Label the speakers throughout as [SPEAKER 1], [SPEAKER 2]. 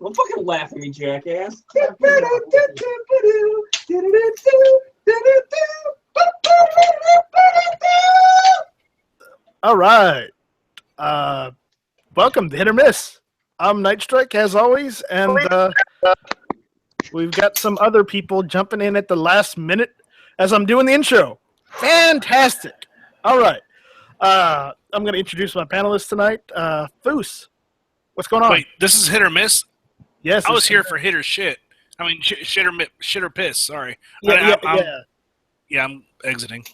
[SPEAKER 1] Don't fucking laugh at me, jackass.
[SPEAKER 2] All right. Welcome to Hit or Miss. I'm Night Strike, as always, and we've got some other people jumping in at the last minute as I'm doing the intro. Fantastic. All right. I'm going to introduce my panelists tonight. Foos, what's going on?
[SPEAKER 3] Wait, this is Hit or Miss?
[SPEAKER 2] Yes.
[SPEAKER 3] I was here for Hit or Shit. I mean, shit or piss, sorry.
[SPEAKER 2] Yeah.
[SPEAKER 3] Yeah, I'm exiting.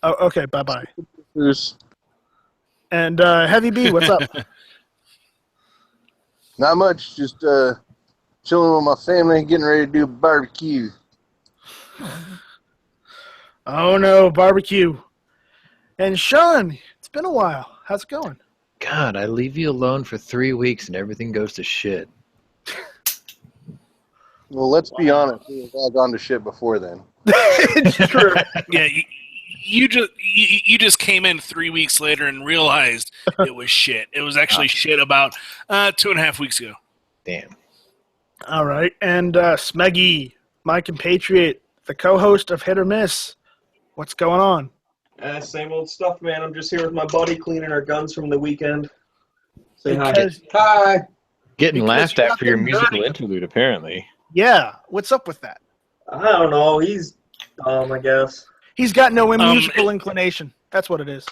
[SPEAKER 2] Oh, okay, bye-bye.
[SPEAKER 4] Foos.
[SPEAKER 2] And Heavy B, what's up?
[SPEAKER 4] Not much, just chilling with my family, getting ready to do barbecue.
[SPEAKER 2] Oh, no, barbecue. And Sean, it's been a while. How's it going?
[SPEAKER 5] God, I leave you alone for 3 weeks and everything goes to shit.
[SPEAKER 4] Well, let's be honest, we've all gone to shit before then.
[SPEAKER 2] It's true.
[SPEAKER 3] Yeah, you just came in 3 weeks later and realized it was shit. It was actually shit about 2.5 weeks ago.
[SPEAKER 5] Damn.
[SPEAKER 2] All right. And Smeggy, my compatriot, the co-host of Hit or Miss. What's going on?
[SPEAKER 1] Same old stuff, man. I'm just here with my buddy cleaning our guns from the weekend. Say
[SPEAKER 2] Because-
[SPEAKER 1] hi. Hi.
[SPEAKER 5] Getting
[SPEAKER 2] Because
[SPEAKER 5] laughed
[SPEAKER 2] you
[SPEAKER 5] at
[SPEAKER 2] got
[SPEAKER 5] for your
[SPEAKER 2] them
[SPEAKER 5] musical
[SPEAKER 2] dirty.
[SPEAKER 5] interlude, apparently.
[SPEAKER 2] Yeah. What's up with that?
[SPEAKER 1] I don't know. He's dumb, I guess.
[SPEAKER 2] He's got no musical inclination. That's what it is.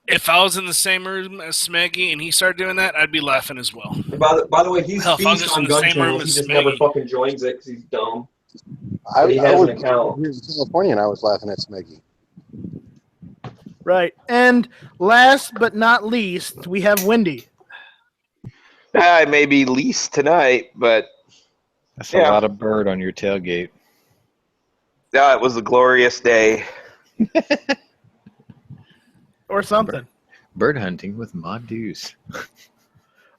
[SPEAKER 3] If I was in the same room as Smeggy and he started doing that, I'd be laughing as well.
[SPEAKER 1] And by the way, he's
[SPEAKER 3] Hell, if I was
[SPEAKER 1] feast
[SPEAKER 3] just
[SPEAKER 1] on
[SPEAKER 3] in the
[SPEAKER 1] gun
[SPEAKER 3] same room
[SPEAKER 1] channels. He
[SPEAKER 3] as
[SPEAKER 1] just never
[SPEAKER 3] Smeggy.
[SPEAKER 1] fucking joins it because he's dumb.
[SPEAKER 4] I
[SPEAKER 1] He has
[SPEAKER 4] was
[SPEAKER 1] an account.
[SPEAKER 4] here in California and I was laughing at Smeggy.
[SPEAKER 2] Right. And last but not least, we have Wendy.
[SPEAKER 6] I may be least tonight, but
[SPEAKER 5] That's
[SPEAKER 6] Yeah.
[SPEAKER 5] a lot of bird on your tailgate.
[SPEAKER 6] it was a glorious day.
[SPEAKER 2] Or something.
[SPEAKER 5] Bird hunting with Mod Deuce.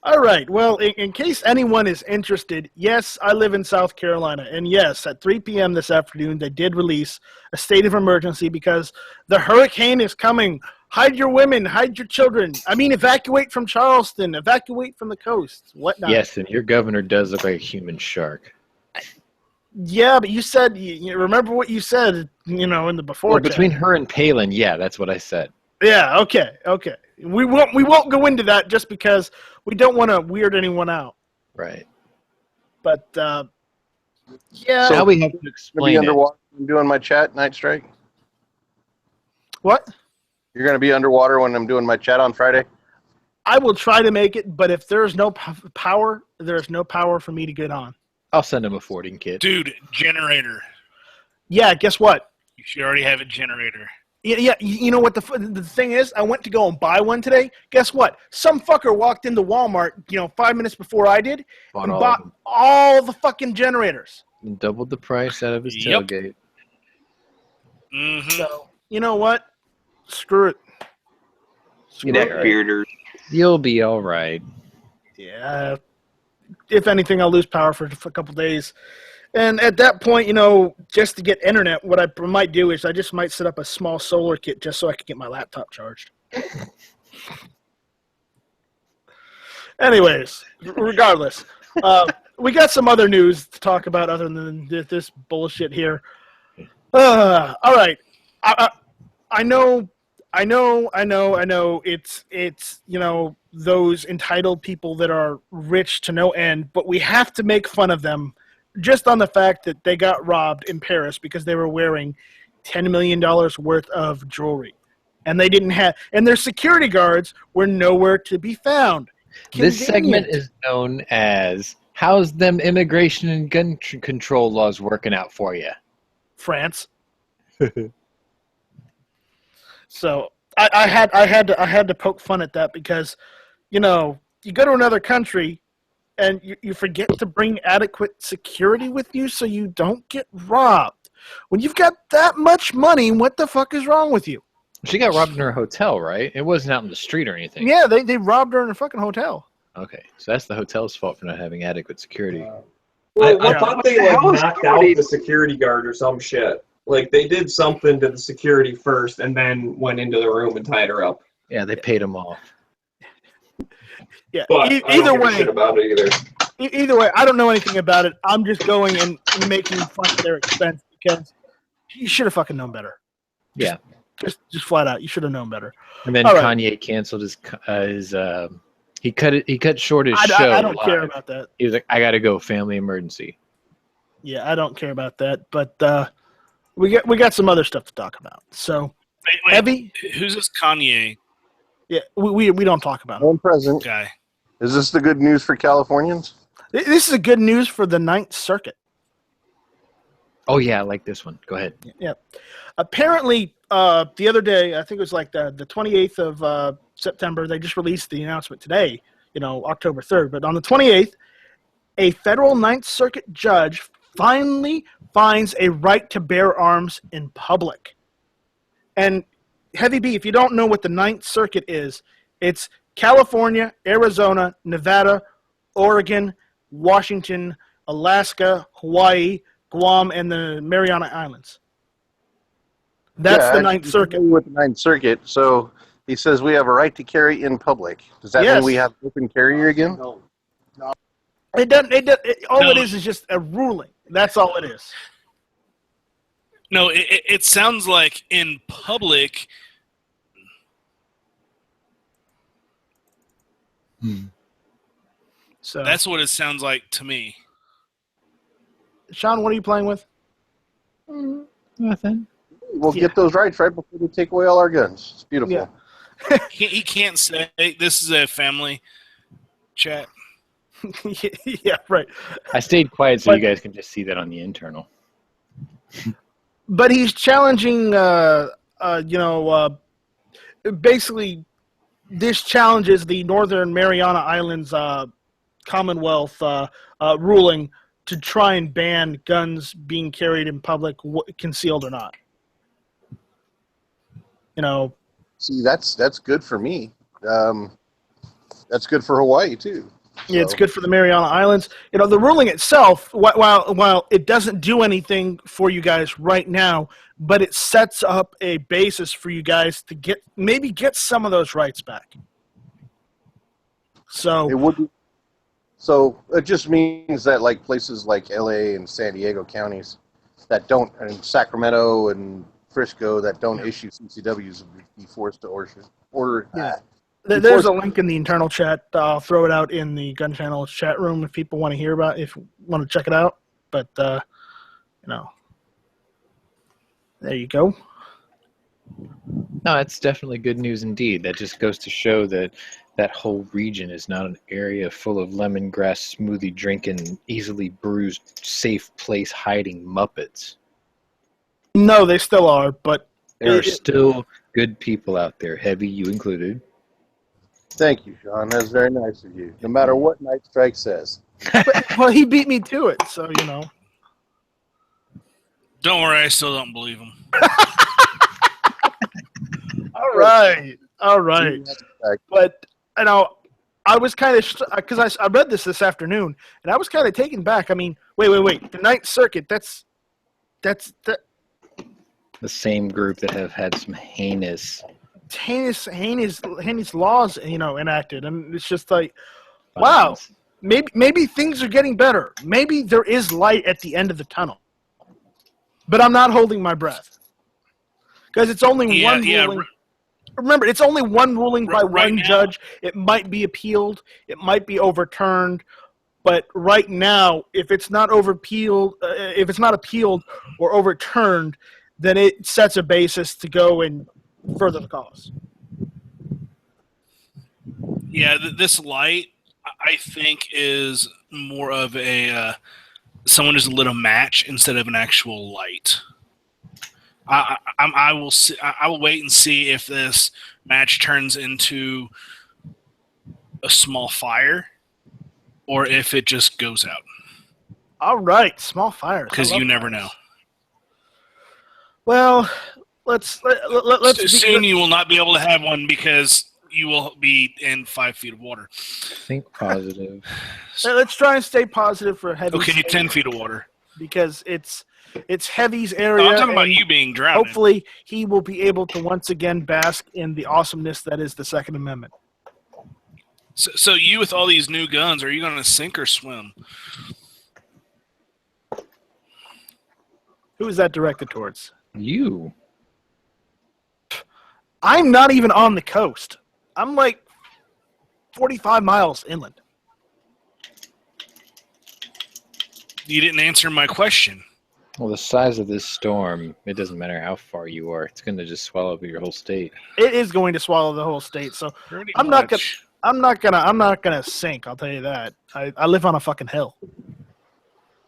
[SPEAKER 2] All right. Well, in case anyone is interested, yes, I live in South Carolina. And yes, at 3 p.m. this afternoon, they did release a state of emergency because the hurricane is coming. Hide your women, hide your children. I mean, evacuate from Charleston, evacuate from the coast, whatnot.
[SPEAKER 5] Yes, and your governor does look like a human shark.
[SPEAKER 2] Yeah, but you said, you remember what you said, in the before.
[SPEAKER 5] Well, between her and Palin, yeah, that's what I said.
[SPEAKER 2] Yeah, okay. We won't go into that just because we don't want to weird anyone out.
[SPEAKER 5] Right.
[SPEAKER 2] But, yeah.
[SPEAKER 5] So now we have to
[SPEAKER 4] Gonna be
[SPEAKER 5] explain it.
[SPEAKER 4] underwater when I'm doing my chat, Night Strike?
[SPEAKER 2] What?
[SPEAKER 4] You're going to be underwater when I'm doing my chat on Friday?
[SPEAKER 2] I will try to make it, but if there's no power, there's no power for me to get on.
[SPEAKER 5] I'll send him a forwarding kit.
[SPEAKER 3] Dude, generator.
[SPEAKER 2] Yeah, guess what?
[SPEAKER 3] You should already have a generator.
[SPEAKER 2] Yeah. You know what the thing is? I went to go and buy one today. Guess what? Some fucker walked into Walmart, 5 minutes before I did, and
[SPEAKER 5] all
[SPEAKER 2] bought
[SPEAKER 5] of them.
[SPEAKER 2] all the fucking generators.
[SPEAKER 5] And doubled the price out of his
[SPEAKER 3] Yep.
[SPEAKER 5] tailgate.
[SPEAKER 3] Mm-hmm.
[SPEAKER 2] So, you know what? Screw it.
[SPEAKER 6] You neckbearders.
[SPEAKER 5] You'll be all right.
[SPEAKER 2] Yeah. If anything, I'll lose power for a couple days. And at that point, just to get internet, what I might do is I just might set up a small solar kit just so I can get my laptop charged. Anyways, regardless, we got some other news to talk about other than this bullshit here. All right. I know. It's those entitled people that are rich to no end, but we have to make fun of them just on the fact that they got robbed in Paris because they were wearing $10 million worth of jewelry. And they didn't have, and their security guards were nowhere to be found.
[SPEAKER 5] This segment
[SPEAKER 2] Convenient.
[SPEAKER 5] is known as "How's them immigration and gun control laws working out for you?"
[SPEAKER 2] France. So I had to poke fun at that because, you go to another country and you forget to bring adequate security with you so you don't get robbed. When you've got that much money, what the fuck is wrong with you?
[SPEAKER 5] She got robbed in her hotel, right? It wasn't out in the street or anything.
[SPEAKER 2] Yeah, they robbed her in a fucking hotel.
[SPEAKER 5] Okay, so that's the hotel's fault for not having adequate security.
[SPEAKER 1] I thought they
[SPEAKER 6] How is
[SPEAKER 1] knocked out
[SPEAKER 6] somebody-
[SPEAKER 1] the security guard or some shit. Like, they did something to the security first and then went into the room and tied her up.
[SPEAKER 5] Yeah, they paid him off.
[SPEAKER 2] Yeah.
[SPEAKER 1] But I
[SPEAKER 2] Either
[SPEAKER 1] don't give a
[SPEAKER 2] way,
[SPEAKER 1] shit about it either.
[SPEAKER 2] either way, I don't know anything about it. I'm just going and making fun of their expense because you should have fucking known better.
[SPEAKER 5] Yeah.
[SPEAKER 2] Just flat out, you should have known better.
[SPEAKER 5] And then
[SPEAKER 2] All right.
[SPEAKER 5] Kanye canceled his he cut short his show.
[SPEAKER 2] I don't care
[SPEAKER 5] live.
[SPEAKER 2] about that.
[SPEAKER 5] He was like, I gotta go, family emergency.
[SPEAKER 2] Yeah, I don't care about that. But we got some other stuff to talk about. So
[SPEAKER 3] Wait,
[SPEAKER 2] Heavy.
[SPEAKER 3] who's this Kanye
[SPEAKER 2] Yeah, we don't talk about it.
[SPEAKER 4] One president.
[SPEAKER 3] guy?
[SPEAKER 4] Is this the good news for Californians?
[SPEAKER 2] This is a good news for the Ninth Circuit.
[SPEAKER 5] Oh yeah, I like this one. Go ahead.
[SPEAKER 2] Yeah. Apparently, the other day, I think it was like the 28th of September, they just released the announcement today, October 3rd. But on the 28th, a federal Ninth Circuit judge finally finds a right to bear arms in public. And Heavy B, if you don't know what the Ninth Circuit is, it's California, Arizona, Nevada, Oregon, Washington, Alaska, Hawaii, Guam, and the Mariana Islands. That's the Ninth Circuit.
[SPEAKER 4] With the Ninth Circuit, so he says we have a right to carry in public. Does that
[SPEAKER 2] Yes.
[SPEAKER 4] mean we have open carrier again?
[SPEAKER 1] No.
[SPEAKER 2] It doesn't. All
[SPEAKER 3] No.
[SPEAKER 2] it is just a ruling. That's all it is.
[SPEAKER 3] No, it sounds like in public.
[SPEAKER 2] So
[SPEAKER 3] That's what it sounds like to me.
[SPEAKER 2] Sean, what are you playing with?
[SPEAKER 5] Nothing.
[SPEAKER 4] We'll
[SPEAKER 2] Yeah.
[SPEAKER 4] get those rights right before they take away all our guns. It's beautiful.
[SPEAKER 2] Yeah.
[SPEAKER 3] He can't say this is a family chat.
[SPEAKER 2] Yeah, right.
[SPEAKER 5] I stayed quiet so
[SPEAKER 2] But-
[SPEAKER 5] you guys can just see that on the internal.
[SPEAKER 2] But he's challenging. Basically, this challenges the Northern Mariana Islands Commonwealth ruling to try and ban guns being carried in public, concealed or not.
[SPEAKER 4] See, that's good for me. That's good for Hawaii too.
[SPEAKER 2] Yeah, it's
[SPEAKER 4] So-
[SPEAKER 2] good for the Mariana Islands. The ruling itself, while it doesn't do anything for you guys right now, but it sets up a basis for you guys to get some of those rights back. So
[SPEAKER 4] It would be, so it just means that like places like LA and San Diego counties that don't, and Sacramento and Frisco that don't issue CCWs would be forced to order
[SPEAKER 2] Yeah.
[SPEAKER 4] that.
[SPEAKER 2] there's a link in the internal chat. I'll throw it out in the Gun Channel chat room if people want to hear about it, if you want to check it out. But there you go.
[SPEAKER 5] No, that's definitely good news indeed. That just goes to show that that whole region is not an area full of lemongrass smoothie drinking, easily bruised, safe place hiding Muppets.
[SPEAKER 2] No, they still are, but
[SPEAKER 5] There are still good people out there, Heavy, you included.
[SPEAKER 4] Thank you, Sean. That's very nice of you. No matter what Night Strike says.
[SPEAKER 2] well, he beat me to it, so
[SPEAKER 3] Don't worry, I still don't believe him.
[SPEAKER 2] All right. But I was kind of because I read this afternoon, and I was kind of taken back. I mean, wait. The Ninth Circuit. That's
[SPEAKER 5] The same group that have had some heinous
[SPEAKER 2] laws, enacted, and it's just like, wow, maybe things are getting better. Maybe there is light at the end of the tunnel. But I'm not holding my breath because it's only one ruling. Remember, it's only one ruling by one judge. It might be appealed. It might be overturned. But right now, if it's not appealed or overturned, then it sets a basis to go and further the cause.
[SPEAKER 3] Yeah, this light, I think, is more of a someone just lit a match instead of an actual light. I will see. I will wait and see if this match turns into a small fire, or if it just goes out.
[SPEAKER 2] All right, small fires.
[SPEAKER 3] Because you never know.
[SPEAKER 2] Well, let's
[SPEAKER 3] Soon you will not be able to have one because you will be in 5 feet of water.
[SPEAKER 5] Think positive.
[SPEAKER 2] let's try and stay positive for Heavy.
[SPEAKER 3] Okay, 10 feet of water.
[SPEAKER 2] because it's It's Heavy's
[SPEAKER 3] No,
[SPEAKER 2] area.
[SPEAKER 3] I'm talking about
[SPEAKER 2] and
[SPEAKER 3] you being drowned.
[SPEAKER 2] hopefully, he will be able to once again bask in the awesomeness that is the Second Amendment.
[SPEAKER 3] So you with all these new guns, are you going to sink or swim?
[SPEAKER 2] Who is that directed towards?
[SPEAKER 5] You.
[SPEAKER 2] I'm not even on the coast. I'm like 45 miles inland.
[SPEAKER 3] You didn't answer my question.
[SPEAKER 5] Well, the size of this storm, it doesn't matter how far you are. It's going to just swallow up your whole state.
[SPEAKER 2] It is going to swallow the whole state. So
[SPEAKER 3] Pretty
[SPEAKER 2] I'm not
[SPEAKER 3] much.
[SPEAKER 2] I'm not gonna sink. I'll tell you that. I live on a fucking hill.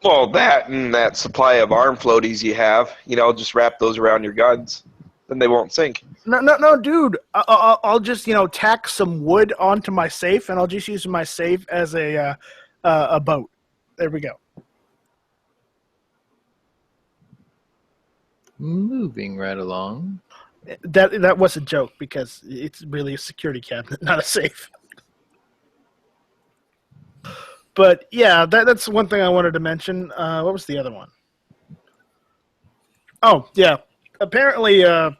[SPEAKER 6] Well, that and that supply of arm floaties you have, just wrap those around your guns. Then they won't sink.
[SPEAKER 2] No, dude. I'll just tack some wood onto my safe, and I'll just use my safe as a boat. There we go.
[SPEAKER 5] Moving right along.
[SPEAKER 2] That was a joke because it's really a security cabinet, not a safe. But yeah, that's one thing I wanted to mention. What was the other one? Oh yeah, apparently there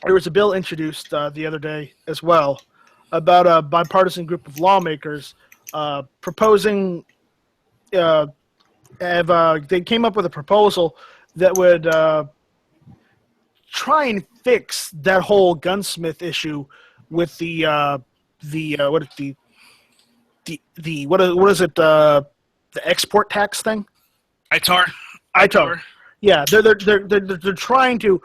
[SPEAKER 2] was a bill introduced the other day as well about a bipartisan group of lawmakers proposing. They came up with a proposal that would try and fix that whole gunsmith issue with the export tax thing?
[SPEAKER 3] ITAR.
[SPEAKER 2] Yeah, they're trying to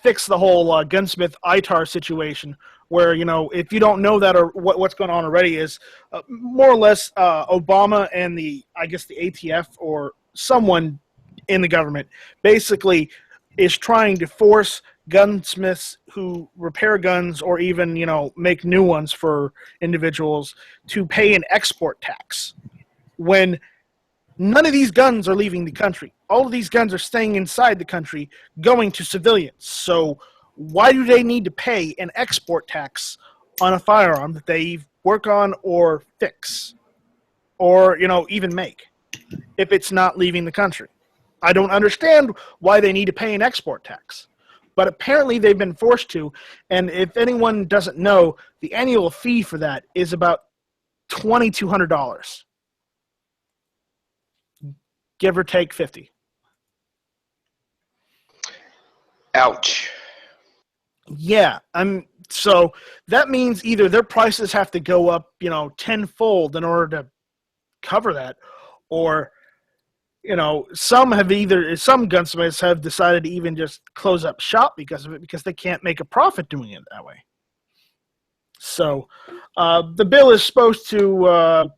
[SPEAKER 2] fix the whole gunsmith ITAR situation, where if you don't know that or what's going on already is more or less Obama and the ATF or someone in the government basically is trying to force gunsmiths who repair guns or even make new ones for individuals to pay an export tax when none of these guns are leaving the country. All of these guns are staying inside the country, going to civilians. So why do they need to pay an export tax on a firearm that they work on or fix or even make if it's not leaving the country? I don't understand why they need to pay an export tax. But apparently they've been forced to, and if anyone doesn't know, the annual fee for that is about $2,200. Give or take 50.
[SPEAKER 6] Ouch.
[SPEAKER 2] Yeah, so that means either their prices have to go up, tenfold in order to cover that, or some gunsmiths have decided to even just close up shop because of it, because they can't make a profit doing it that way. So the bill is supposed to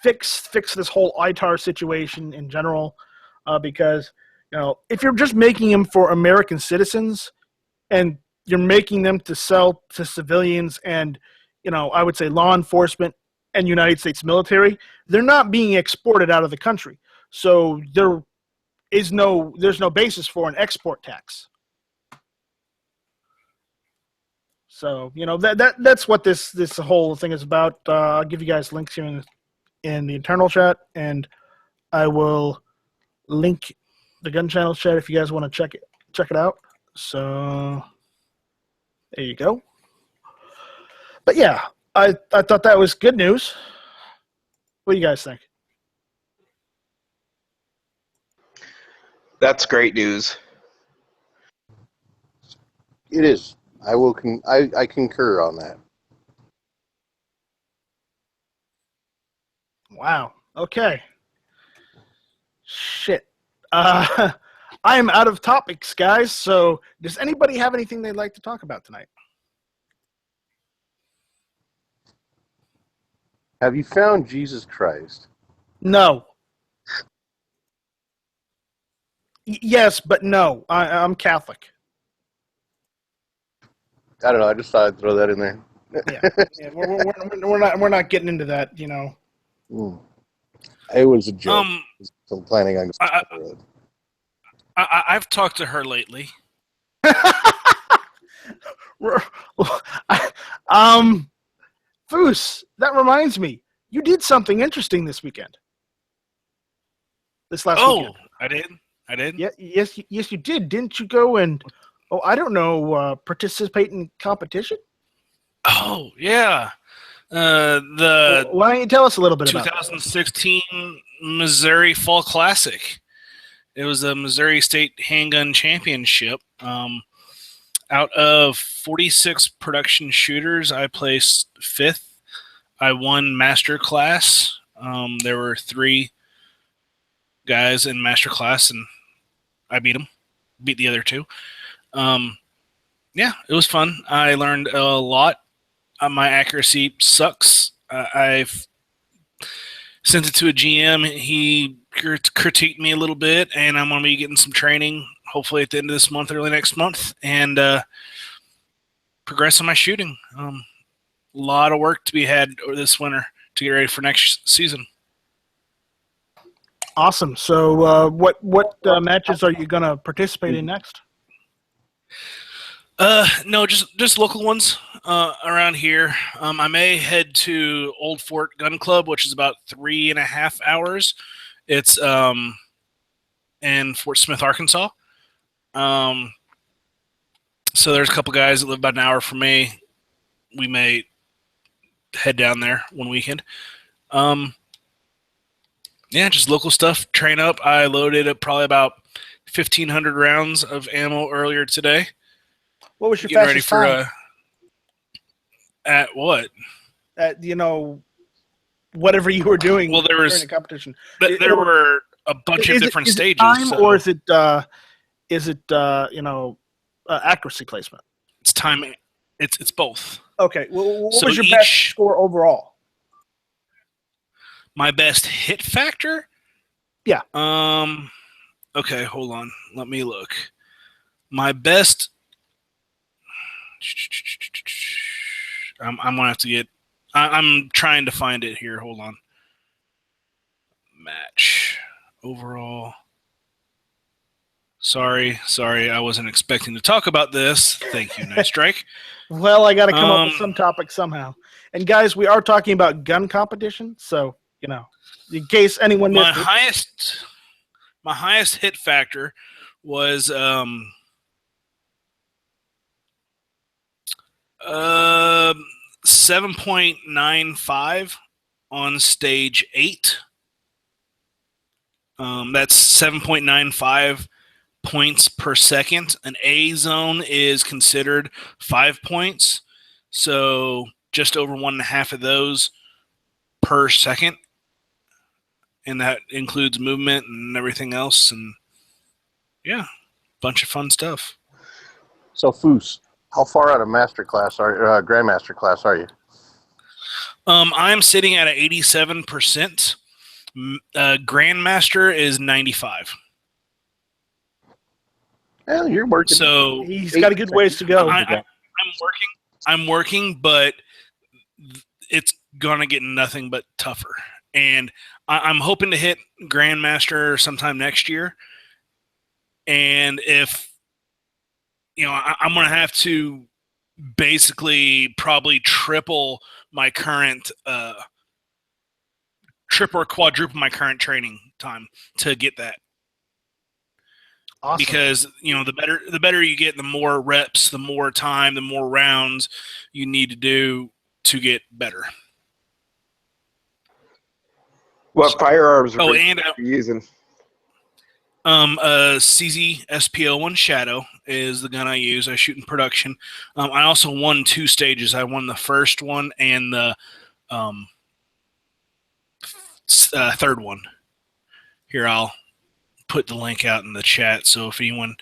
[SPEAKER 2] fix this whole ITAR situation in general, because if you're just making them for American citizens and you're making them to sell to civilians and I would say law enforcement and United States military, they're not being exported out of the country. So there's no basis for an export tax. So that's what this whole thing is about. I'll give you guys links here in the internal chat, and I will link the gun channel chat if you guys want to check it out. So there you go. But yeah, I thought that was good news. What do you guys think?
[SPEAKER 6] That's great news.
[SPEAKER 4] It is. I concur on that.
[SPEAKER 2] Wow. Okay. Shit. I am out of topics, guys. So does anybody have anything they'd like to talk about tonight?
[SPEAKER 4] Have you found Jesus Christ?
[SPEAKER 2] No. Yes, but no. I'm Catholic.
[SPEAKER 4] I don't know. I just thought I'd throw that in there.
[SPEAKER 2] Yeah. We're not getting into that.
[SPEAKER 4] It was a joke. Still planning on.
[SPEAKER 3] I've talked to her lately.
[SPEAKER 2] Foos, that reminds me. You did something interesting this weekend. This last weekend.
[SPEAKER 3] I did. I did.
[SPEAKER 2] Yeah, yes, you did. Didn't you go and, I don't know, participate in competition?
[SPEAKER 3] Oh yeah. The
[SPEAKER 2] Why don't you tell us a little bit about that?
[SPEAKER 3] 2016 Missouri Fall Classic. It was a Missouri State Handgun Championship. Out of 46 production shooters, I placed 5th. I won master class. There were 3 guys in master class, and I beat them. Beat the other 2. Yeah, it was fun. I learned a lot. My accuracy sucks. I've sent it to a GM. He critiqued me a little bit, and I'm going to be getting some training, hopefully at the end of this month, early next month, and progress on my shooting. A lot of work to be had this winter to get ready for next season.
[SPEAKER 2] Awesome. So what matches are you going to participate in next?
[SPEAKER 3] No, just local ones around here. I may head to Old Fort Gun Club, which is about 3.5 hours. It's in Fort Smith, Arkansas. So there's a couple guys that live about an hour from me. We may head down there one weekend. Yeah, just local stuff. Train up. I loaded up probably about 1,500 rounds of ammo earlier today.
[SPEAKER 2] What was your
[SPEAKER 3] Getting
[SPEAKER 2] fastest
[SPEAKER 3] ready
[SPEAKER 2] time?
[SPEAKER 3] for at what?
[SPEAKER 2] At, whatever you were doing.
[SPEAKER 3] Well, there was
[SPEAKER 2] during the competition.
[SPEAKER 3] there were a bunch of different
[SPEAKER 2] is
[SPEAKER 3] stages.
[SPEAKER 2] It time,
[SPEAKER 3] so
[SPEAKER 2] or is it accuracy placement?
[SPEAKER 3] it's time. It's both.
[SPEAKER 2] Okay. Well, what
[SPEAKER 3] So
[SPEAKER 2] was your best
[SPEAKER 3] each-
[SPEAKER 2] score overall?
[SPEAKER 3] My best hit factor?
[SPEAKER 2] Yeah.
[SPEAKER 3] Okay, hold on. Let me look. My best. I'm gonna have to get. I'm trying to find it here. Hold on. Match overall. Sorry. I wasn't expecting to talk about this. Thank you, Night Strike.
[SPEAKER 2] Well, I got to come up with some topic somehow. And guys, we are talking about gun competition, so in case anyone missed
[SPEAKER 3] my highest hit factor was 7.95 on stage 8. That's 7.95 points per second. An A zone is considered 5 points, so just over 1.5 of those per second, and that includes movement and everything else. And yeah, bunch of fun stuff.
[SPEAKER 4] So, Foos, how far out of master class grandmaster class are you?
[SPEAKER 3] I'm sitting at an 87%. Grandmaster is 95.
[SPEAKER 4] Well, you're working.
[SPEAKER 3] So
[SPEAKER 2] he's got a good ways to go.
[SPEAKER 3] I'm working, but it's gonna get nothing but tougher. And I'm hoping to hit Grandmaster sometime next year. And if I'm gonna have to basically probably triple my current, triple or quadruple my current training time to get that.
[SPEAKER 2] Awesome.
[SPEAKER 3] Because the better you get, the more reps, the more time, the more rounds you need to do to get better.
[SPEAKER 6] What firearms are
[SPEAKER 3] and
[SPEAKER 6] you using?
[SPEAKER 3] CZ SPO1 Shadow is the gun I use. I shoot in production. I also won 2 stages. I won the first one and the third one. Here, I'll put the link out in the chat, so if anyone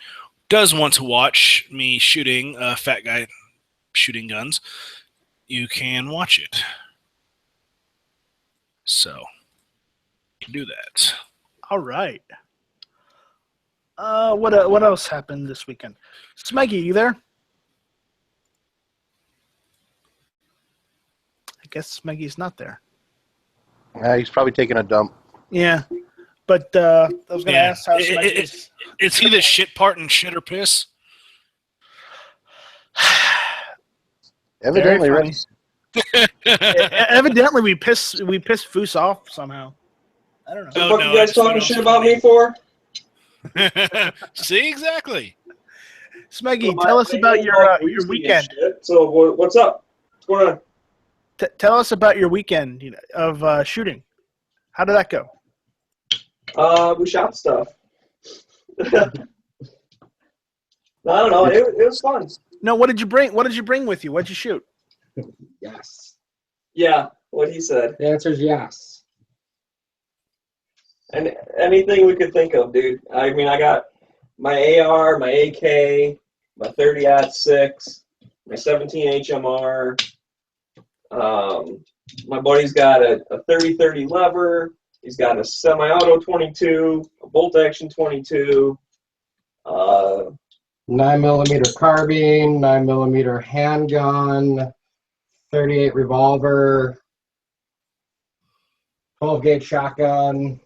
[SPEAKER 3] does want to watch me shooting fat guy shooting guns, you can watch it. So you can do that.
[SPEAKER 2] All right. What else happened this weekend? Smeggy, you there? I guess Smeggy's not there.
[SPEAKER 4] He's probably taking a dump.
[SPEAKER 2] Yeah. But I was going to ask how Smeggy is.
[SPEAKER 3] Is he the shit part in shit or piss?
[SPEAKER 4] Evidently,
[SPEAKER 2] Very
[SPEAKER 4] right?
[SPEAKER 2] Evidently, we pissed Foos off somehow. I don't know.
[SPEAKER 1] So what you guys talking shit about me for?
[SPEAKER 3] See, exactly.
[SPEAKER 2] Smeggy,
[SPEAKER 1] So
[SPEAKER 2] tell
[SPEAKER 1] my
[SPEAKER 2] us about
[SPEAKER 1] hands
[SPEAKER 2] your
[SPEAKER 1] all
[SPEAKER 2] your
[SPEAKER 1] greasy and
[SPEAKER 2] weekend.
[SPEAKER 1] shit. So what's up? What's going on?
[SPEAKER 2] Tell us about your weekend of shooting. How did that go?
[SPEAKER 1] We shot stuff. I don't know. It was fun.
[SPEAKER 2] No, what did you bring? What did you bring with you? What did you shoot?
[SPEAKER 7] Yes.
[SPEAKER 1] Yeah, what he said.
[SPEAKER 7] The answer is yes.
[SPEAKER 1] And anything we could think of, dude. I mean, I got my AR, my AK, my 30-06, my 17 HMR. My buddy's got a 30-30 lever. He's got a semi-auto 22, a bolt-action 22.
[SPEAKER 7] 9mm carbine, 9mm handgun, 38 revolver, 12-gauge shotgun.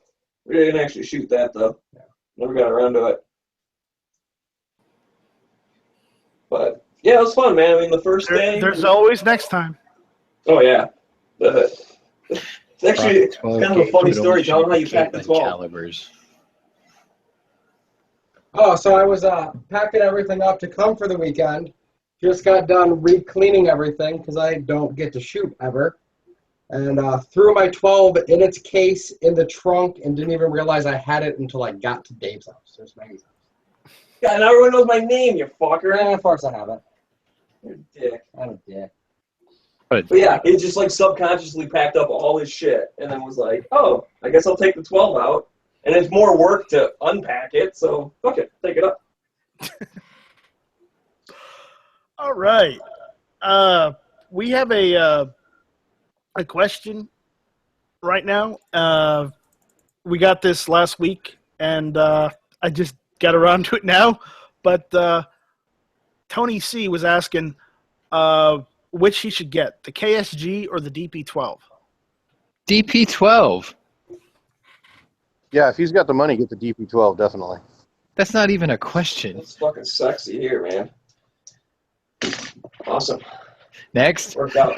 [SPEAKER 1] We didn't actually shoot that, though. Never got around to it. But, yeah, it was fun, man. I mean, the first day...
[SPEAKER 2] There's always next time.
[SPEAKER 1] Oh, yeah. It's actually kind of a funny story, telling how you packed the 12.
[SPEAKER 5] Calibers.
[SPEAKER 7] Oh, so I was packing everything up to come for the weekend. Just got done re-cleaning everything because I don't get to shoot ever. And threw my 12 in its case in the trunk and didn't even realize I had it until I got to Dave's house. There's Maggie's house.
[SPEAKER 1] God, now everyone knows my name, you fucker.
[SPEAKER 7] Of course I have it.
[SPEAKER 1] You're a dick.
[SPEAKER 7] I'm a dick.
[SPEAKER 1] But yeah, he just like subconsciously packed up all his shit and then was like, oh, I guess I'll take the 12 out. And it's more work to unpack it, so fuck it, take it up.
[SPEAKER 2] All right. We have a question right now. We got this last week, and I just got around to it now. But Tony C. was asking which he should get, the KSG or the DP12?
[SPEAKER 5] DP12.
[SPEAKER 4] Yeah, if he's got the money, get the DP12, definitely.
[SPEAKER 5] That's not even a question.
[SPEAKER 1] It's fucking sexy here, man. Awesome.
[SPEAKER 5] Next.
[SPEAKER 1] Worked out.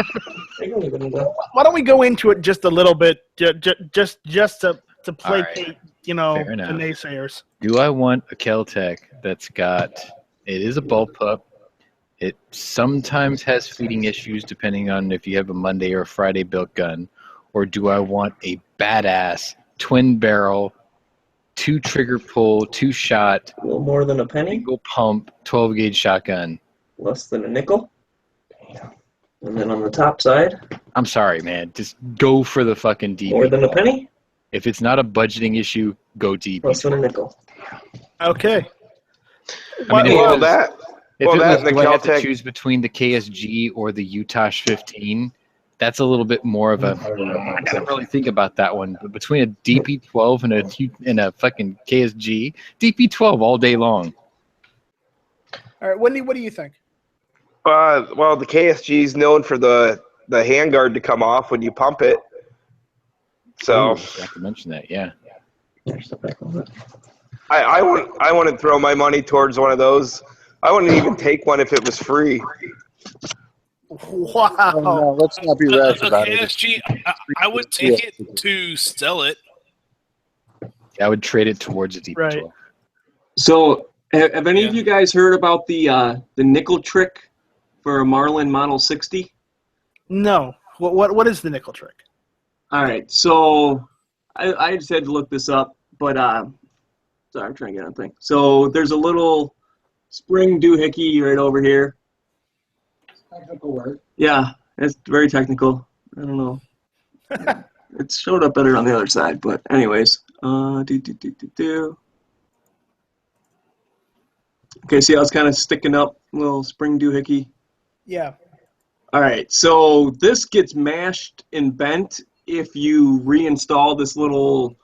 [SPEAKER 1] I don't even know.
[SPEAKER 2] Why don't we go into it just a little bit, just to placate,
[SPEAKER 5] Right.
[SPEAKER 2] the
[SPEAKER 5] Fair enough.
[SPEAKER 2] naysayers?
[SPEAKER 5] Do I want a Keltec that's got, it is a bullpup. It sometimes has feeding issues depending on if you have a Monday or a Friday built gun. Or do I want a badass twin barrel, 2 trigger pull, 2 shot,
[SPEAKER 1] A little more than a penny?
[SPEAKER 5] single pump, 12 gauge shotgun?
[SPEAKER 1] Less than a nickel? And then on the top side,
[SPEAKER 5] I'm sorry, man. Just go for the fucking DP.
[SPEAKER 1] more than a penny?
[SPEAKER 5] If it's not a budgeting issue, go DP.
[SPEAKER 1] Less than a nickel.
[SPEAKER 2] Okay.
[SPEAKER 5] I mean,
[SPEAKER 6] Well, that
[SPEAKER 5] if
[SPEAKER 6] well,
[SPEAKER 5] it
[SPEAKER 6] that
[SPEAKER 5] was,
[SPEAKER 6] and the
[SPEAKER 5] do I have to
[SPEAKER 6] Caltech-
[SPEAKER 5] choose between the KSG or the Utah 15? That's a little bit more of a. I gotta really think about that one. But between a DP12 and a fucking KSG, DP12 all day long.
[SPEAKER 2] All right, Wendy, what do you think?
[SPEAKER 6] well, the KSG is known for the handguard to come off when you pump it. So
[SPEAKER 5] Ooh, I forgot to mention that. Yeah.
[SPEAKER 6] I wouldn't throw my money towards one of those. I wouldn't even take one if it was free.
[SPEAKER 2] Wow.
[SPEAKER 4] Oh, no, let's not be rash
[SPEAKER 3] A
[SPEAKER 4] about it.
[SPEAKER 3] KSG, I would take it to sell it.
[SPEAKER 5] I would trade it towards a DP12.
[SPEAKER 2] Right.
[SPEAKER 1] So, have any of
[SPEAKER 3] Yeah.
[SPEAKER 1] you guys heard about the nickel trick for a Marlin Model 60?
[SPEAKER 2] No. What is the nickel trick?
[SPEAKER 1] All right, so I just had to look this up, but sorry, I'm trying to get on thing. So there's a little spring doohickey right over here.
[SPEAKER 7] Technical word.
[SPEAKER 1] Yeah, it's very technical. I don't know. It showed up better on the other side, but anyways. Okay, see how it's kind of sticking up, little spring doohickey.
[SPEAKER 2] Yeah.
[SPEAKER 1] All right, so this gets mashed and bent if you reinstall this little,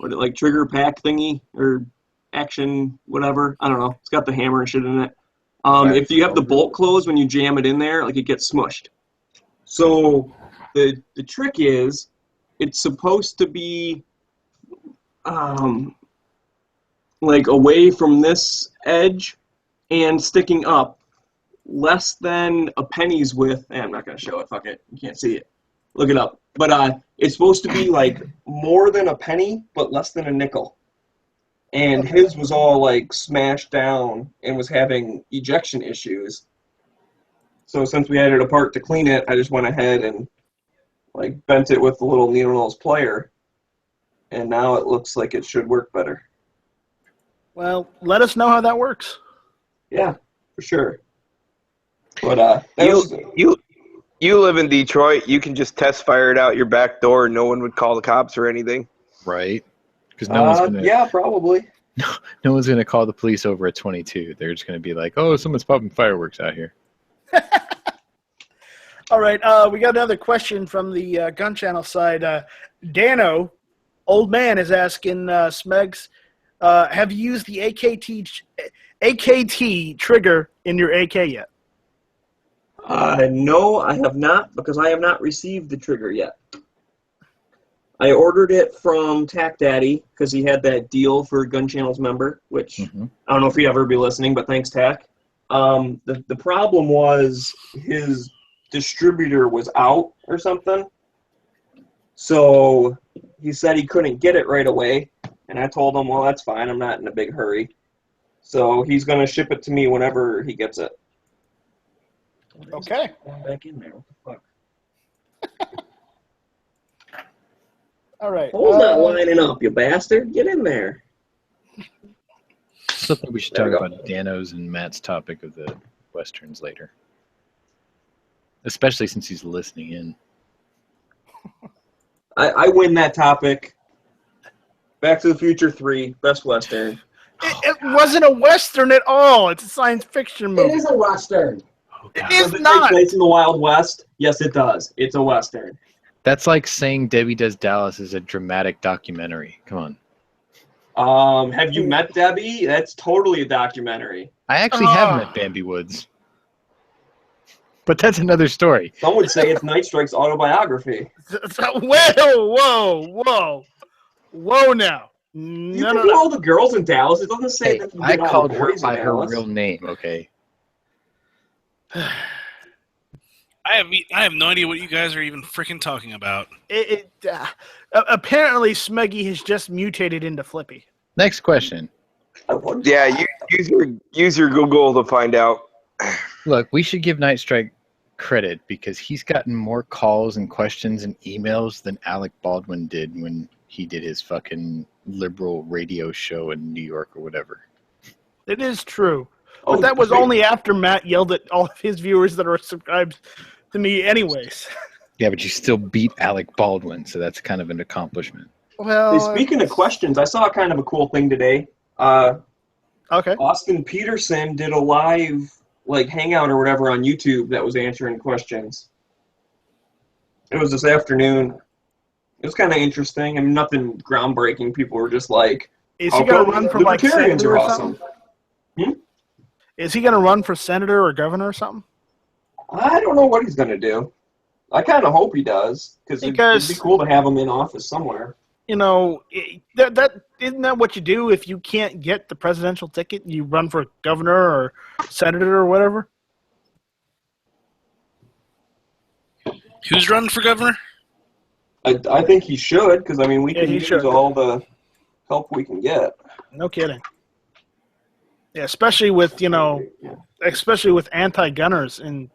[SPEAKER 1] like trigger pack thingy or action, whatever. I don't know. It's got the hammer and shit in it. If you have the bolt closed when you jam it in there, like it gets smushed. So the trick is, it's supposed to be like away from this edge and sticking up less than a penny's width. I'm not going to show it. Fuck it. You can't see it. Look it up. But it's supposed to be like more than a penny, but less than a nickel. and his was all like smashed down and was having ejection issues. So since we had it apart to clean it, I just went ahead and like bent it with the little needle nose plier, and now it looks like it should work better.
[SPEAKER 2] Well, let us know how that works.
[SPEAKER 1] Yeah, for sure. But
[SPEAKER 6] you live in Detroit. You can just test fire it out your back door, and no one would call the cops or anything.
[SPEAKER 5] Right? Because no one's gonna.
[SPEAKER 1] Yeah, probably.
[SPEAKER 5] No one's gonna call the police over a 22. They're just gonna be like, "Oh, someone's popping fireworks out here."
[SPEAKER 2] All right, we got another question from the Gun Channel side. Dano, old man, is asking Smegs, have you used the AKT trigger in your AK yet?
[SPEAKER 1] No, I have not, because I have not received the trigger yet. I ordered it from Tac Daddy because he had that deal for Gun Channel's member, which I don't know if he'd ever be listening, but thanks, Tac. The problem was his distributor was out or something, so he said he couldn't get it right away, and I told him, well, that's fine, I'm not in a big hurry. So he's going to ship it to me whenever he gets it.
[SPEAKER 2] Okay.
[SPEAKER 1] Going back in there. What the fuck?
[SPEAKER 2] All right.
[SPEAKER 1] Hold that lining up, you bastard. Get in there.
[SPEAKER 5] So I think we should talk about Dano's and Matt's topic of the Westerns later. Especially since he's listening in.
[SPEAKER 1] I win that topic. Back to the Future 3, best Western.
[SPEAKER 2] It wasn't a Western at all. It's a science fiction movie.
[SPEAKER 7] It is a Western.
[SPEAKER 5] Oh,
[SPEAKER 2] It
[SPEAKER 5] God.
[SPEAKER 2] is
[SPEAKER 1] Does it
[SPEAKER 2] not.
[SPEAKER 1] take place in the Wild West? Yes, it does. It's a Western.
[SPEAKER 5] That's like saying Debbie Does Dallas is a dramatic documentary. Come on.
[SPEAKER 1] Have you met Debbie? That's totally a documentary.
[SPEAKER 5] I actually have met Bambi Woods. But that's another story.
[SPEAKER 1] Some would say it's Night Strike's autobiography.
[SPEAKER 2] Whoa now.
[SPEAKER 1] You can do all the girls in Dallas. It doesn't say
[SPEAKER 5] Hey,
[SPEAKER 1] that you
[SPEAKER 5] I
[SPEAKER 1] get all
[SPEAKER 5] called
[SPEAKER 1] the
[SPEAKER 5] her
[SPEAKER 1] boys in
[SPEAKER 5] by her
[SPEAKER 1] Dallas.
[SPEAKER 5] real name, okay?
[SPEAKER 3] I have no idea what you guys are even freaking talking about.
[SPEAKER 2] Apparently, Smeggy has just mutated into Flippy.
[SPEAKER 5] Next question.
[SPEAKER 6] Yeah, you use your Google to find out.
[SPEAKER 5] Look, we should give Night Strike credit because he's gotten more calls and questions and emails than Alec Baldwin did when he did his fucking liberal radio show in New York or whatever.
[SPEAKER 2] It is true. But that was only after Matt yelled at all of his viewers that are subscribed to me anyways.
[SPEAKER 5] Yeah, but you still beat Alec Baldwin, so that's kind of an accomplishment.
[SPEAKER 2] Well,
[SPEAKER 1] Hey, speaking of questions, I saw kind of a cool thing today.
[SPEAKER 2] okay.
[SPEAKER 1] Austin Peterson did a live hangout or whatever on YouTube that was answering questions. It was this afternoon. It was kind of interesting. I mean, nothing groundbreaking. People were just like,
[SPEAKER 2] Is he going to run for
[SPEAKER 1] libertarians
[SPEAKER 2] senator
[SPEAKER 1] are
[SPEAKER 2] or
[SPEAKER 1] awesome.
[SPEAKER 2] something? Is he going to run for senator or governor or something?
[SPEAKER 1] I don't know what he's going to do. I kind of hope he does, because it'd be cool to have him in office somewhere.
[SPEAKER 2] You know, that isn't that what you do if you can't get the presidential ticket? You run for governor or senator or whatever?
[SPEAKER 3] Who's running for governor?
[SPEAKER 1] I think he should, because, I mean, we can use
[SPEAKER 2] should.
[SPEAKER 1] all the help we can get.
[SPEAKER 2] No kidding. Yeah, especially with anti-gunners and,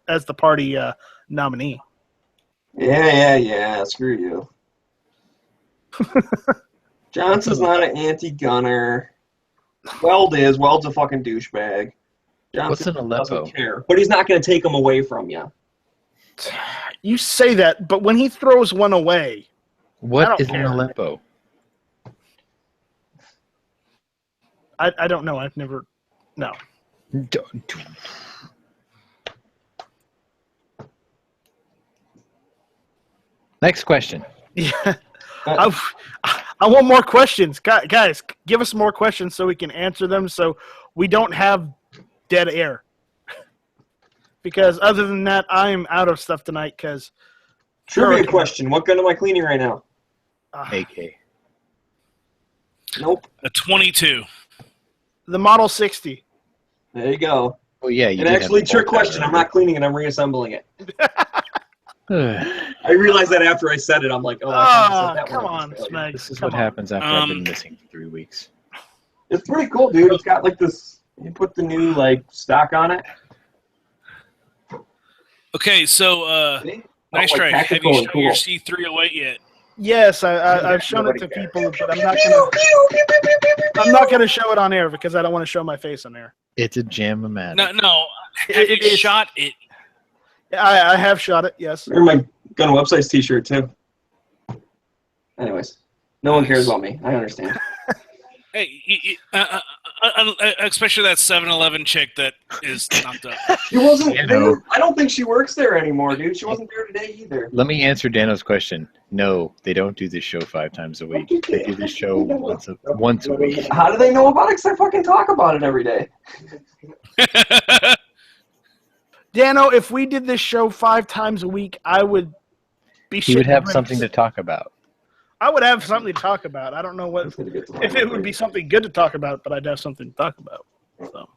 [SPEAKER 2] as the party nominee.
[SPEAKER 1] Yeah, screw you. Johnson's not an anti-gunner. Weld is. Weld's a fucking douchebag. Johnson
[SPEAKER 5] What's in Aleppo?
[SPEAKER 1] doesn't care. But he's not going to take them away from you.
[SPEAKER 2] You say that, but when he throws one away,
[SPEAKER 5] What is in
[SPEAKER 2] care.
[SPEAKER 5] Aleppo?
[SPEAKER 2] I don't know. I've never. No.
[SPEAKER 5] Next question.
[SPEAKER 2] Yeah. I want more questions. Guys, give us more questions so we can answer them so we don't have dead air. Because other than that, I'm out of stuff tonight because...
[SPEAKER 1] Trivia question. What gun am I cleaning right now?
[SPEAKER 5] AK.
[SPEAKER 1] Nope.
[SPEAKER 3] A 22.
[SPEAKER 2] The Model 60.
[SPEAKER 1] There you go.
[SPEAKER 5] Oh, yeah.
[SPEAKER 1] And actually, trick question. I'm not cleaning it. I'm reassembling it.
[SPEAKER 5] This
[SPEAKER 1] I realized that after I said it. I'm like, oh, I said that
[SPEAKER 2] come
[SPEAKER 1] one.
[SPEAKER 2] on, Smeg.
[SPEAKER 5] is
[SPEAKER 2] Come
[SPEAKER 5] what
[SPEAKER 2] on.
[SPEAKER 5] happens after I've been missing for 3 weeks.
[SPEAKER 1] It's pretty cool, dude. It's got like this. You put the new like stock on it.
[SPEAKER 3] Okay, so
[SPEAKER 1] See?
[SPEAKER 3] Nice
[SPEAKER 1] like
[SPEAKER 3] try. Have
[SPEAKER 1] tactical
[SPEAKER 3] you
[SPEAKER 1] and
[SPEAKER 3] shown
[SPEAKER 1] cool.
[SPEAKER 3] your C308 yet?
[SPEAKER 2] Yes, I've shown it to people, but I'm not gonna show it on air because I don't want to show my face on air.
[SPEAKER 5] It's a jam-o-matic.
[SPEAKER 3] No. Have you shot it?
[SPEAKER 2] I have shot it. Yes.
[SPEAKER 1] Or my Gun Websites T-shirt too. Anyways, no one cares about me. I understand.
[SPEAKER 3] Hey, especially that 7-Eleven chick that is knocked up.
[SPEAKER 1] She wasn't.
[SPEAKER 5] You know.
[SPEAKER 1] I don't think she works there anymore, dude. She wasn't there today either.
[SPEAKER 5] Let me answer Dano's question. No, they don't do this show 5 times a week. They do this show once a week.
[SPEAKER 1] How do they know about it? Because I fucking talk about it every day.
[SPEAKER 2] Dano, if we did this show 5 times a week, I would be.
[SPEAKER 5] He would have
[SPEAKER 2] bricks.
[SPEAKER 5] something to talk about.
[SPEAKER 2] I would have something to talk about. I don't know what if it would be something good to talk about, but I'd have something to talk about. So.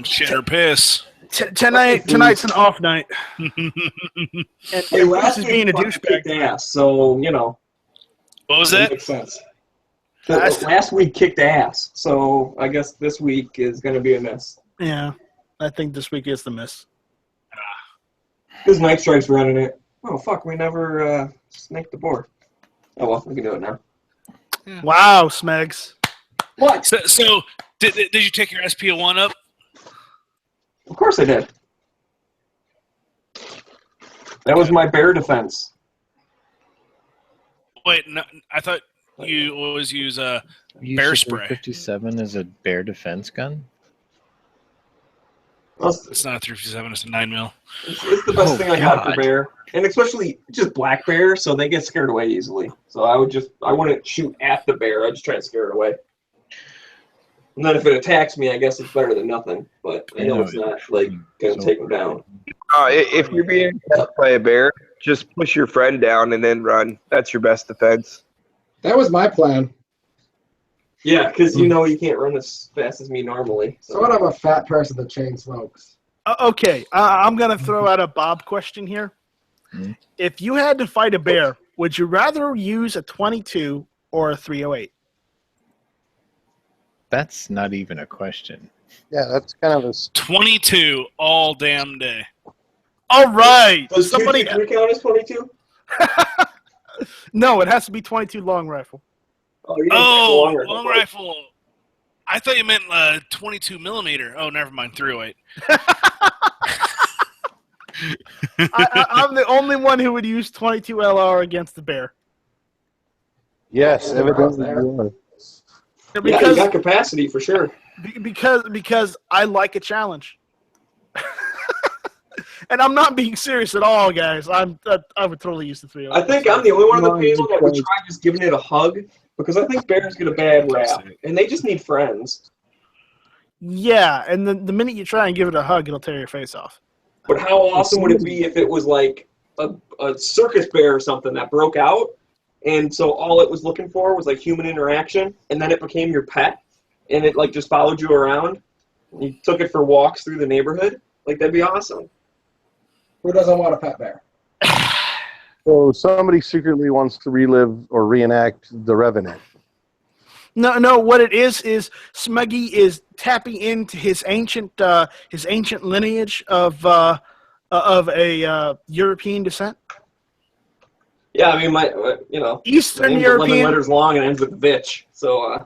[SPEAKER 3] Shit or piss.
[SPEAKER 2] Tonight's an off night. And
[SPEAKER 1] Hey,
[SPEAKER 2] Last is being a douchebag.
[SPEAKER 1] kicked ass, so you know.
[SPEAKER 3] What was
[SPEAKER 1] That
[SPEAKER 3] that?
[SPEAKER 1] makes sense. Last week kicked ass, so I guess this week is going to be a miss.
[SPEAKER 2] Yeah, I think this week is the miss.
[SPEAKER 1] Because Night Strike's running it. Oh, fuck, we never snaked the board. Oh, well, we can do it now.
[SPEAKER 3] Yeah.
[SPEAKER 2] Wow, Smegs.
[SPEAKER 1] What?
[SPEAKER 3] So did you take your SP1 up?
[SPEAKER 1] Of course I did. That was my bear defense.
[SPEAKER 3] Wait, no, I thought you always use
[SPEAKER 5] You
[SPEAKER 3] bear
[SPEAKER 5] said
[SPEAKER 3] spray.
[SPEAKER 5] 57 is a bear defense gun?
[SPEAKER 1] Well,
[SPEAKER 3] It's not a 357, it's a 9mm.
[SPEAKER 1] it's the best
[SPEAKER 5] Oh,
[SPEAKER 1] thing I got for
[SPEAKER 5] God.
[SPEAKER 1] bear. And especially just black bear, so they get scared away easily. So I wouldn't shoot at the bear, I'd just try to scare it away. And then if it attacks me, I guess it's better than nothing. But I know it's not, like, going to take them down.
[SPEAKER 6] If you're being attacked by a bear, just push your friend down and then run. That's your best defense.
[SPEAKER 7] That was my plan.
[SPEAKER 1] Yeah, because you know you can't run as fast as me normally.
[SPEAKER 7] So I'm a fat person that chain smokes.
[SPEAKER 2] Okay, I'm going to throw out a Bob question here.
[SPEAKER 5] Hmm?
[SPEAKER 2] If you had to fight a bear, would you rather use a 22 or a 308?
[SPEAKER 5] That's not even a question.
[SPEAKER 4] Yeah, that's kind of a
[SPEAKER 3] 22 all damn day.
[SPEAKER 2] All right.
[SPEAKER 1] Does
[SPEAKER 2] Somebody.
[SPEAKER 1] 223 count as 22?
[SPEAKER 2] No, it has to be 22 long rifle.
[SPEAKER 1] Oh, you didn't say
[SPEAKER 3] Oh,
[SPEAKER 1] longer.
[SPEAKER 3] long rifle. I thought you meant 22 millimeter. Oh, never mind. 308.
[SPEAKER 2] I'm the only one who would use 22 LR against the bear.
[SPEAKER 4] yes, evidently
[SPEAKER 7] there.
[SPEAKER 4] you are.
[SPEAKER 1] Yeah, you
[SPEAKER 2] Because,
[SPEAKER 1] got capacity for sure.
[SPEAKER 2] because I like a challenge. And I'm not being serious at all, guys. I would totally use the 308.
[SPEAKER 1] I think I'm the only one on the panel that would try just giving it a hug because I think bears get a bad rap and they just need friends.
[SPEAKER 2] Yeah, and the minute you try and give it a hug, it'll tear your face off.
[SPEAKER 1] But how awesome would it be if it was like a circus bear or something that broke out, and so all it was looking for was like human interaction, and then it became your pet, and it like just followed you around. And you took it for walks through the neighborhood. Like that'd be awesome.
[SPEAKER 7] Who doesn't want a pet bear?
[SPEAKER 4] So somebody secretly wants to relive or reenact The Revenant.
[SPEAKER 2] No. What it is Smuggy is tapping into his ancient lineage of a European descent.
[SPEAKER 1] Yeah, I mean my
[SPEAKER 2] Eastern
[SPEAKER 1] name's 11
[SPEAKER 2] European.
[SPEAKER 1] letters long and ends with Vitch. So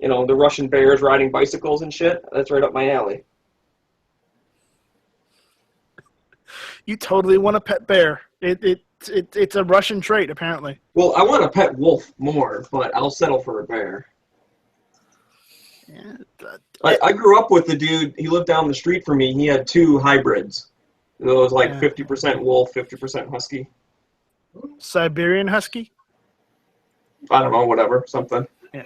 [SPEAKER 1] the Russian bears riding bicycles and shit. That's right up my alley.
[SPEAKER 2] You totally want a pet bear. It's a Russian trait, apparently.
[SPEAKER 1] Well, I want a pet wolf more, but I'll settle for a bear.
[SPEAKER 2] Yeah,
[SPEAKER 1] I grew up with the dude. He lived down the street from me. He had 2 hybrids. It was like
[SPEAKER 2] Yeah.
[SPEAKER 1] 50% wolf, 50% husky.
[SPEAKER 2] Siberian Husky.
[SPEAKER 1] I don't know, whatever, something.
[SPEAKER 2] Yeah.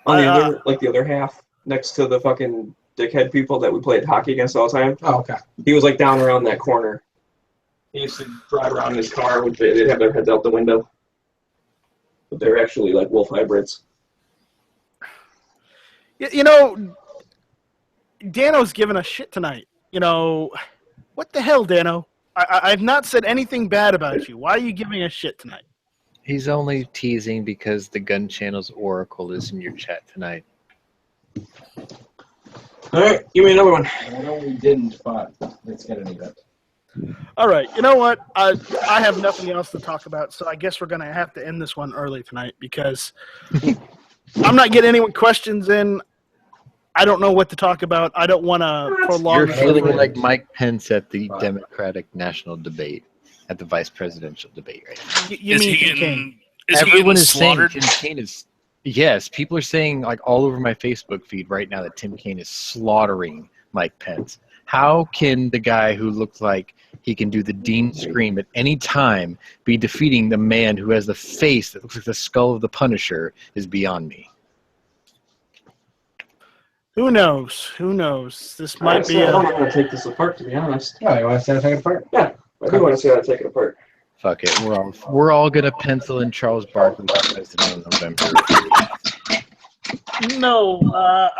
[SPEAKER 1] On the other half, next to the fucking dickhead people that we played hockey against all the time.
[SPEAKER 7] Oh, okay.
[SPEAKER 1] He was like down around that corner. He used to drive around in his car, which they'd have their heads out the window. But they're actually like wolf hybrids.
[SPEAKER 2] Dano's giving us shit tonight. What the hell, Dano? I've not said anything bad about you. Why are you giving us shit tonight?
[SPEAKER 5] He's only teasing because the Gun Channel's Oracle is in your chat tonight.
[SPEAKER 1] All right, give me another one.
[SPEAKER 8] I know we didn't, but let's get into it.
[SPEAKER 2] All right, you know what? I have nothing else to talk about, so I guess we're going to have to end this one early tonight because I'm not getting any questions in. I don't know what to talk about. I don't want to prolong.
[SPEAKER 5] You're
[SPEAKER 2] the
[SPEAKER 5] feeling
[SPEAKER 2] debate.
[SPEAKER 5] like Mike Pence at the Democratic national debate, at the vice presidential debate right now.
[SPEAKER 2] You mean Tim Kaine?
[SPEAKER 5] Everyone is
[SPEAKER 3] slaughtered?
[SPEAKER 5] saying Tim Kaine is. Yes, people are saying like all over my Facebook feed right now that Tim Kaine is slaughtering Mike Pence. How can the guy who looks like he can do the Dean scream at any time be defeating the man who has the face that looks like the skull of the Punisher is beyond me.
[SPEAKER 2] Who knows? Who knows? This might be
[SPEAKER 1] I don't know how to take this apart, to be honest.
[SPEAKER 7] Yeah, you want to see how to take it apart?
[SPEAKER 1] Yeah, I do want to see how to take it apart.
[SPEAKER 5] Fuck it. We're all gonna pencil in Charles Barkley for president in November.
[SPEAKER 2] No,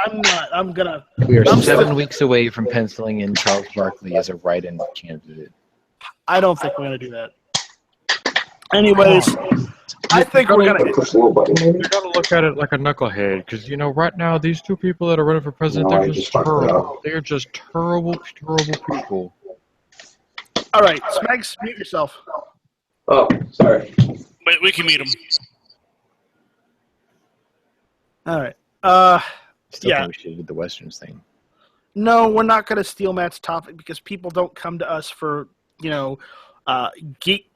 [SPEAKER 2] I'm not. I'm gonna.
[SPEAKER 5] We are
[SPEAKER 2] I'm
[SPEAKER 5] 7
[SPEAKER 2] still-
[SPEAKER 5] weeks away from penciling in Charles Barkley as a write-in candidate.
[SPEAKER 2] I don't think we're gonna do that. Anyways, I think we're gonna.
[SPEAKER 1] Slow button, maybe?
[SPEAKER 9] You gotta look at it like a knucklehead, because you know right now these two people that are running for president,
[SPEAKER 1] No, I
[SPEAKER 9] they're
[SPEAKER 1] just
[SPEAKER 9] just
[SPEAKER 1] fucked it
[SPEAKER 9] terrible.
[SPEAKER 1] up.
[SPEAKER 9] They're just terrible, terrible people.
[SPEAKER 2] All right, Smegs, mute yourself.
[SPEAKER 1] Oh, sorry.
[SPEAKER 3] But we can meet him.
[SPEAKER 2] All right.
[SPEAKER 5] Still
[SPEAKER 2] Yeah.
[SPEAKER 5] think we should do the Westerns thing.
[SPEAKER 2] No, we're not going to steal Matt's topic because people don't come to us for, the geek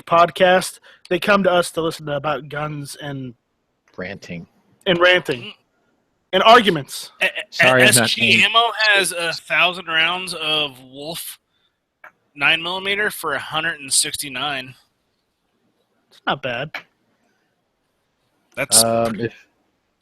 [SPEAKER 2] podcast. They come to us to listen to about guns and
[SPEAKER 5] Ranting.
[SPEAKER 2] ranting and arguments.
[SPEAKER 5] Sorry, I'm not
[SPEAKER 3] SG
[SPEAKER 5] paying.
[SPEAKER 3] Ammo has 1,000 rounds of Wolf 9mm for 169.
[SPEAKER 2] It's not bad.
[SPEAKER 3] That's
[SPEAKER 5] If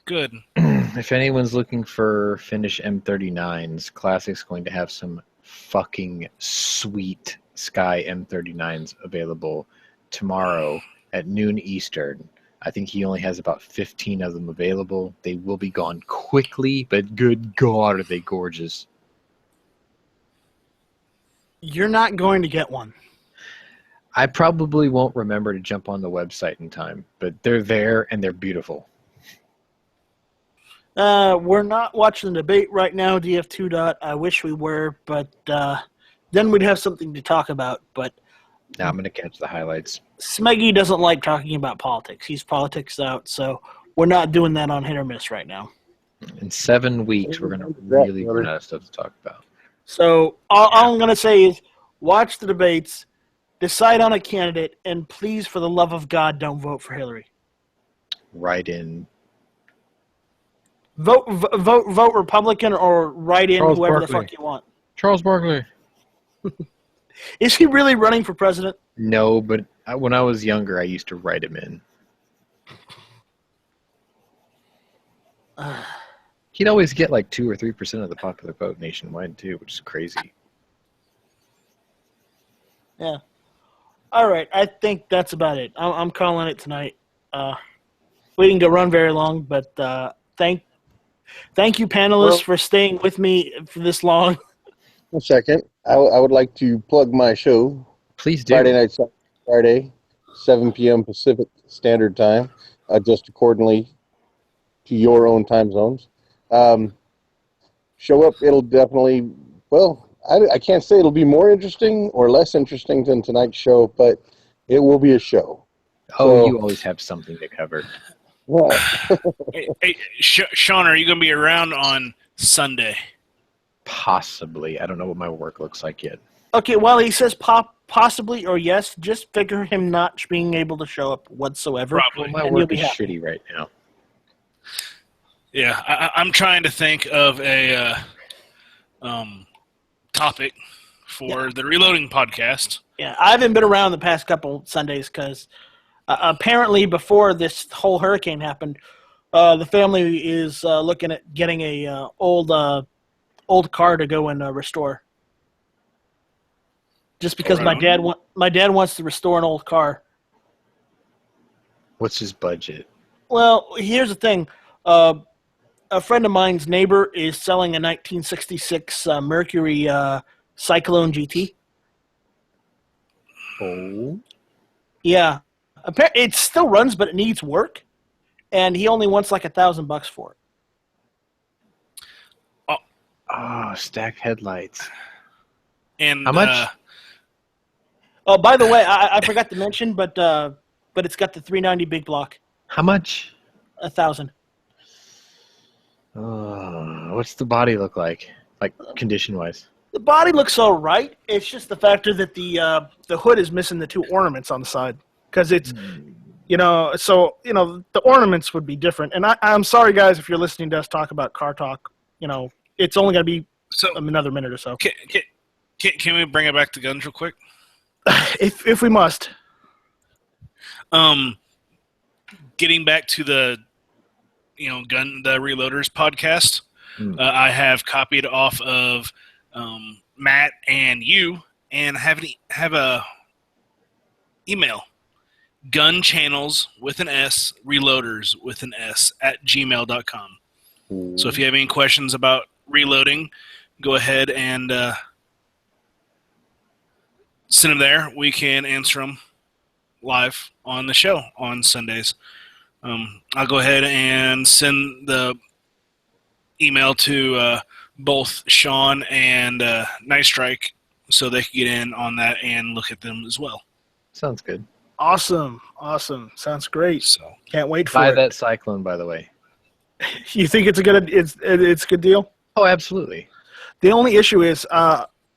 [SPEAKER 3] good.
[SPEAKER 5] if anyone's looking for Finnish M39s, Classic's going to have some fucking sweet Sky M39s available tomorrow at noon Eastern. I think he only has about 15 of them available. They will be gone quickly, but good God, are they gorgeous.
[SPEAKER 2] You're not going to get one.
[SPEAKER 5] I probably won't remember to jump on the website in time, but they're there and they're beautiful.
[SPEAKER 2] We're not watching the debate right now, DF2 dot. I wish we were, but then we'd have something to talk about. But
[SPEAKER 5] Now I'm going to catch the highlights.
[SPEAKER 2] Smeggy doesn't like talking about politics. He's politics out, so we're not doing that on Hit or Miss right now.
[SPEAKER 5] In 7 weeks, we're going to really run out of stuff to talk about.
[SPEAKER 2] So all I'm going to say is watch the debates, decide on a candidate, and please, for the love of God, don't vote for Hillary.
[SPEAKER 5] Write in.
[SPEAKER 2] Vote Republican or write in
[SPEAKER 9] Charles
[SPEAKER 2] whoever
[SPEAKER 9] Barkley.
[SPEAKER 2] the fuck you want.
[SPEAKER 9] Charles Barkley.
[SPEAKER 2] Is he really running for president?
[SPEAKER 5] No, but when I was younger, I used to write him in. He'd always get like 2 or 3% of the popular vote nationwide too, which is crazy.
[SPEAKER 2] Yeah. All right. I think that's about it. I'm calling it tonight. We didn't go run very long, but thank you, panelists, for staying with me for this long.
[SPEAKER 4] A second. I would like to plug my show.
[SPEAKER 5] Please do.
[SPEAKER 4] Friday night, Friday, 7 p.m. Pacific Standard Time. Adjust accordingly to your own time zones. Show up. It'll definitely, well, I can't say it'll be more interesting or less interesting than tonight's show, but it will be a show.
[SPEAKER 5] Oh,
[SPEAKER 4] So-
[SPEAKER 5] you always have something to cover.
[SPEAKER 4] Well,
[SPEAKER 3] Hey, Sean, are you going to be around on Sunday?
[SPEAKER 5] Possibly. I don't know what my work looks like yet.
[SPEAKER 2] Okay, well, he says possibly or yes. Just figure him not being able to show up whatsoever.
[SPEAKER 3] Probably.
[SPEAKER 5] My
[SPEAKER 2] And you'll
[SPEAKER 5] work
[SPEAKER 2] be
[SPEAKER 5] is
[SPEAKER 2] happy.
[SPEAKER 5] shitty right now.
[SPEAKER 3] Yeah, I'm trying to think of a topic for the Reloading podcast.
[SPEAKER 2] Yeah, I haven't been around the past couple Sundays because apparently before this whole hurricane happened, the family is looking at getting a old car to go and restore. Just because my dad wants to restore an old car.
[SPEAKER 5] What's his budget?
[SPEAKER 2] Well, here's the thing. A friend of mine's neighbor is selling a 1966 Mercury Cyclone GT.
[SPEAKER 5] Oh.
[SPEAKER 2] Yeah, It still runs, but it needs work, and he only wants like $1,000 for it.
[SPEAKER 5] Oh, stacked headlights.
[SPEAKER 3] And
[SPEAKER 5] How much?
[SPEAKER 2] Oh, by the way, I forgot to mention, but it's got the 390 big block.
[SPEAKER 5] How much?
[SPEAKER 2] 1,000.
[SPEAKER 5] What's the body look like condition-wise?
[SPEAKER 2] The body looks all right. It's just the factor that the hood is missing the 2 ornaments on the side because it's, the ornaments would be different. And I'm sorry, guys, if you're listening to us talk about car talk. It's only going to be another minute or so.
[SPEAKER 3] Can we bring it back to guns real quick?
[SPEAKER 2] If we must.
[SPEAKER 3] Getting back to the Reloaders podcast, I have copied off of Matt and you, and have a email, gunchannels with an S, reloaders with an S @gmail.com. So if you have any questions about reloading, go ahead and send them there. We can answer them live on the show on Sundays. I'll go ahead and send the email to both Sean and Night Strike so they can get in on that and look at them as well.
[SPEAKER 5] Sounds good.
[SPEAKER 2] Awesome. Sounds great.
[SPEAKER 3] So
[SPEAKER 2] can't wait for
[SPEAKER 5] Buy
[SPEAKER 2] it.
[SPEAKER 5] that Cyclone, by the way.
[SPEAKER 2] You think it's a good deal?
[SPEAKER 5] Oh, absolutely.
[SPEAKER 2] The only issue is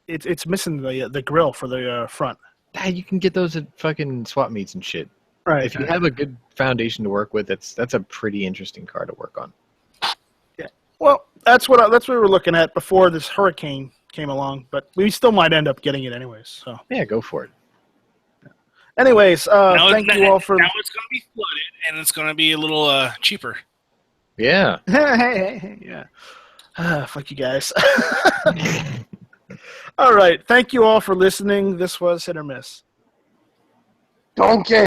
[SPEAKER 2] it's missing the grill for the front.
[SPEAKER 5] You can get those at fucking swap meets and shit.
[SPEAKER 2] Right.
[SPEAKER 5] If you have a good foundation to work with, that's a pretty interesting car to work on.
[SPEAKER 2] Yeah. Well, that's what we were looking at before this hurricane came along, but we still might end up getting it anyways. So
[SPEAKER 5] yeah, go for it.
[SPEAKER 2] Anyways, thank you all for.
[SPEAKER 3] Now it's going to be flooded, and it's going to be a little cheaper.
[SPEAKER 5] Yeah.
[SPEAKER 2] Hey, yeah. Fuck you guys. All right. Thank you all for listening. This was Hit or Miss.
[SPEAKER 4] Donkey.